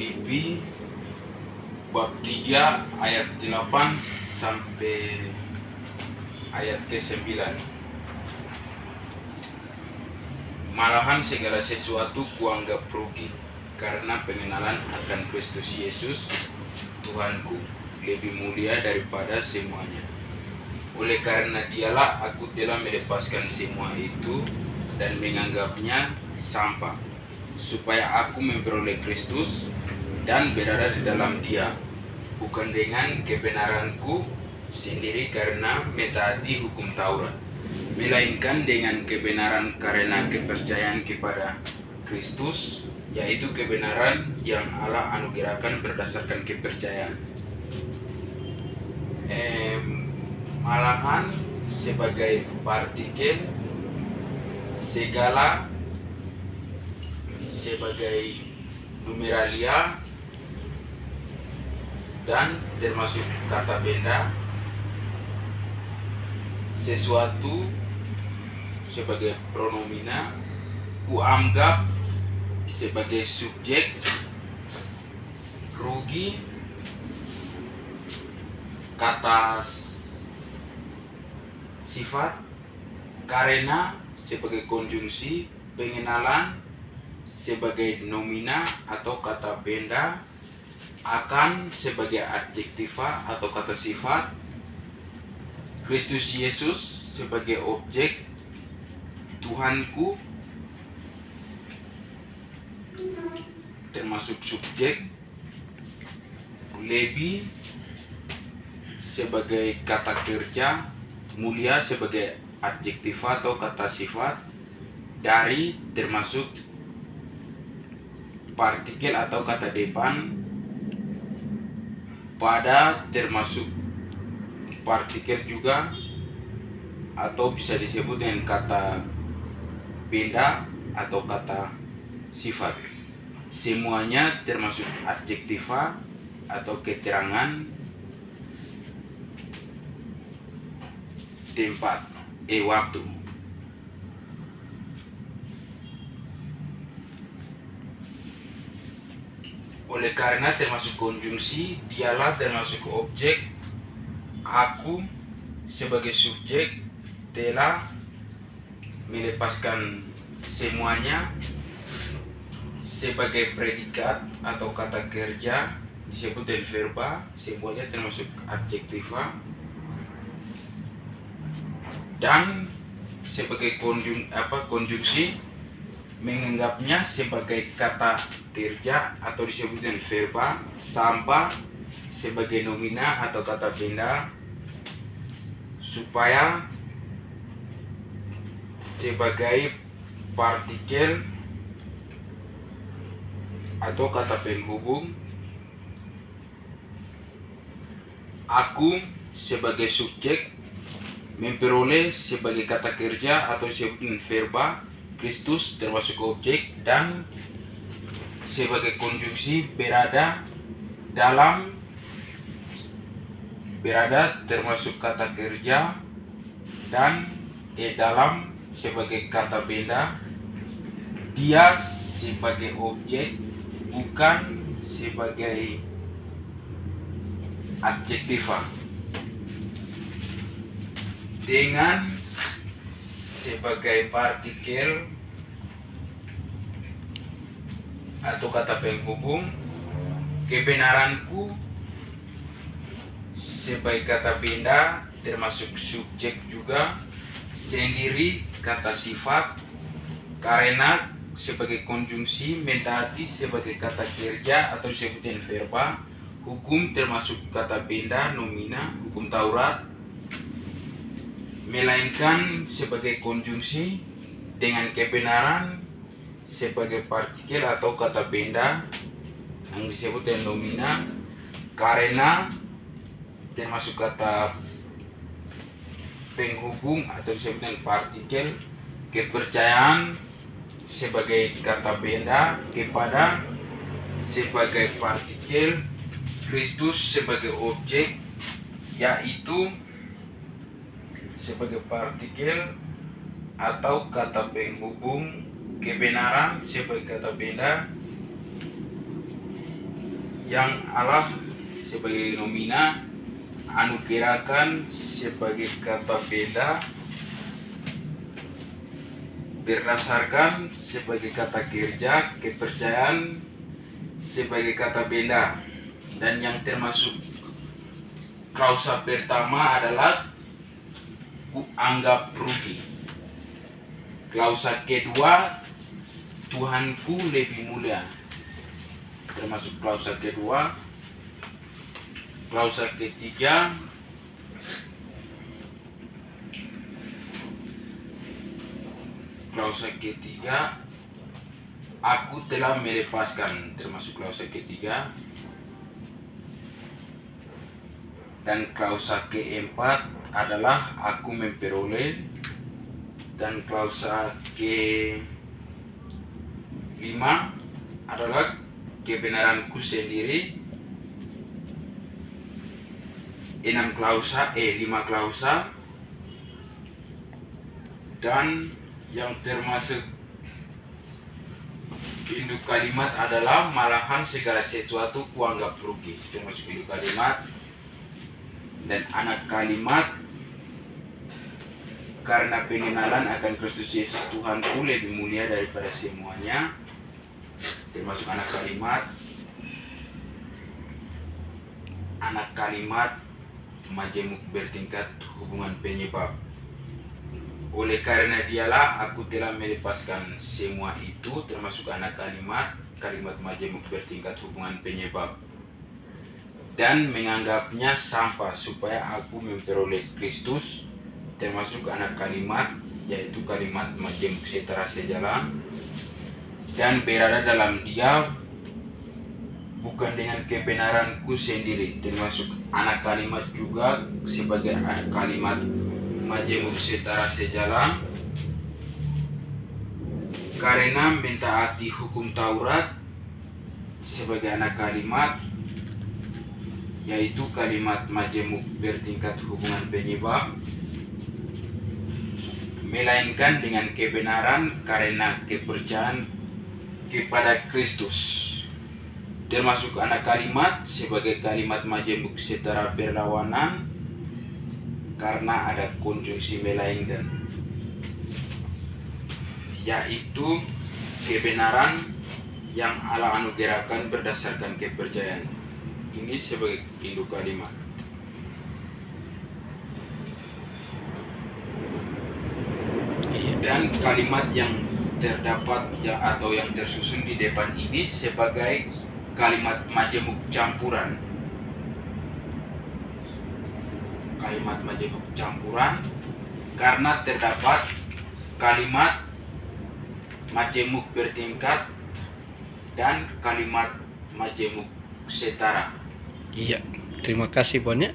Filipi bab 3 ayat 8 sampai ayat ke-9. Malahan segala sesuatu kuanggap rugi karena pengenalan akan Kristus Yesus Tuhanku lebih mulia daripada semuanya. Oleh karena Dialah aku telah melepaskan semua itu dan menganggapnya sampah, supaya aku memperoleh Kristus dan berada di dalam Dia, bukan dengan kebenaranku sendiri karena mentaati hukum Taurat, melainkan dengan kebenaran karena kepercayaan kepada Kristus, yaitu kebenaran yang Allah anugerahkan berdasarkan kepercayaan. Malahan sebagai partikel, segala sebagai numeralia, dan termasuk kata benda, sesuatu sebagai pronomina kuanggap sebagai subjek, rugi kata sifat, karena sebagai konjungsi, pengenalan sebagai nomina atau kata benda, akan sebagai adjektiva atau kata sifat, Kristus Yesus sebagai objek, Tuhanku termasuk subjek, lebih sebagai kata kerja, mulia sebagai adjektiva atau kata sifat, dari termasuk partikel atau kata depan, pada termasuk partikel juga, atau bisa disebut dengan kata benda atau kata sifat. Semuanya termasuk adjektiva atau keterangan tempat, waktu. Oleh karena termasuk konjungsi, Dialah termasuk objek, aku sebagai subjek telah melepaskan semuanya, sebagai predikat atau kata kerja disebut dengan verba, semuanya termasuk adjektiva, dan sebagai konjungsi menganggapnya sebagai kata kerja atau disebut dengan verba, sampah sebagai nomina atau kata benda, supaya sebagai partikel atau kata penghubung, aku sebagai subjek memperoleh sebagai kata kerja atau disebut dengan verba, Kristus termasuk objek, dan sebagai konjungsi berada dalam, berada termasuk kata kerja, dan dalam sebagai kata benda, Dia sebagai objek, bukan sebagai adjektiva, dengan sebagai partikel atau kata penghubung, kebenaranku sebagai kata benda termasuk subjek juga, sendiri kata sifat, karena sebagai konjungsi, mentaati sebagai kata kerja atau disebut dengan verba, hukum termasuk kata benda, nomina, hukum Taurat, melainkan sebagai konjungsi, dengan kebenaran sebagai partikel atau kata benda yang disebut dengan nomina, karena termasuk kata penghubung atau disebut dengan partikel, kepercayaan sebagai kata benda kepada sebagai partikel, Kristus sebagai objek, yaitu sebagai partikel atau kata penghubung, kebenaran sebagai kata benda, yang Allah sebagai nomina, anugerahkan sebagai kata benda, berdasarkan sebagai kata kerja, kepercayaan sebagai kata benda. Dan yang termasuk klausa pertama adalah ku anggap rugi. Klausa kedua, Tuhanku lebih mulia. Termasuk klausa kedua. Klausa ketiga, aku telah melepaskan. Termasuk klausa ketiga. Dan klausa keempat adalah aku memperoleh. Dan klausa kelima adalah kebenaranku sendiri. 5 klausa. Dan yang termasuk induk kalimat adalah malahan segala sesuatu kuanggap rugi. Termasuk induk kalimat. Dan anak kalimat, karena pengenalan akan Kristus Yesus Tuhanku lebih mulia daripada semuanya. Termasuk anak kalimat majemuk bertingkat hubungan penyebab. Oleh karena dialah aku telah melepaskan semua itu, termasuk anak kalimat majemuk bertingkat hubungan penyebab, dan menganggapnya sampah supaya aku memperoleh Kristus, termasuk anak kalimat, yaitu kalimat majemuk setara sejalan, dan berada dalam Dia bukan dengan kebenaranku sendiri, termasuk anak kalimat juga sebagai anak kalimat majemuk setara sejalan, karena mentaati hukum Taurat sebagai anak kalimat, yaitu kalimat majemuk bertingkat hubungan penyebab, melainkan dengan kebenaran karena kepercayaan kepada Kristus. Termasuk anak kalimat sebagai kalimat majemuk setara berlawanan, karena ada konjungsi melainkan, yaitu kebenaran yang Allah anugerahkan berdasarkan kepercayaan. Ini sebagai induk kalimat. Dan kalimat yang terdapat atau yang tersusun di depan ini sebagai kalimat majemuk campuran. Kalimat majemuk campuran karena terdapat kalimat majemuk bertingkat dan kalimat majemuk setara. Iya, terima kasih banyak.